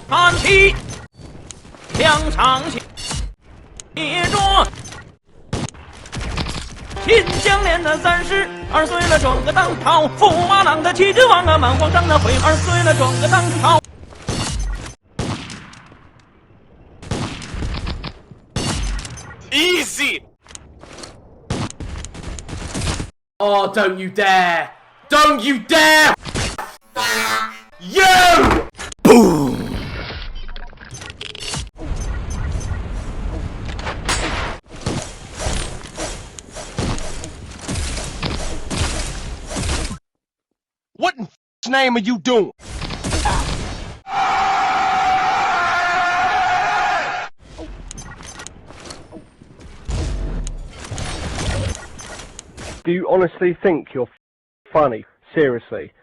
看齐，枪长协着。秦香莲的32岁了，转个当朝；驸马郎的齐君王啊，满皇上的回2岁了，转个当朝。Easy! Oh, don't you dare! Don't you dare! You! Boom! What in f***'s name are you doing? Do you honestly think you're funny? Seriously.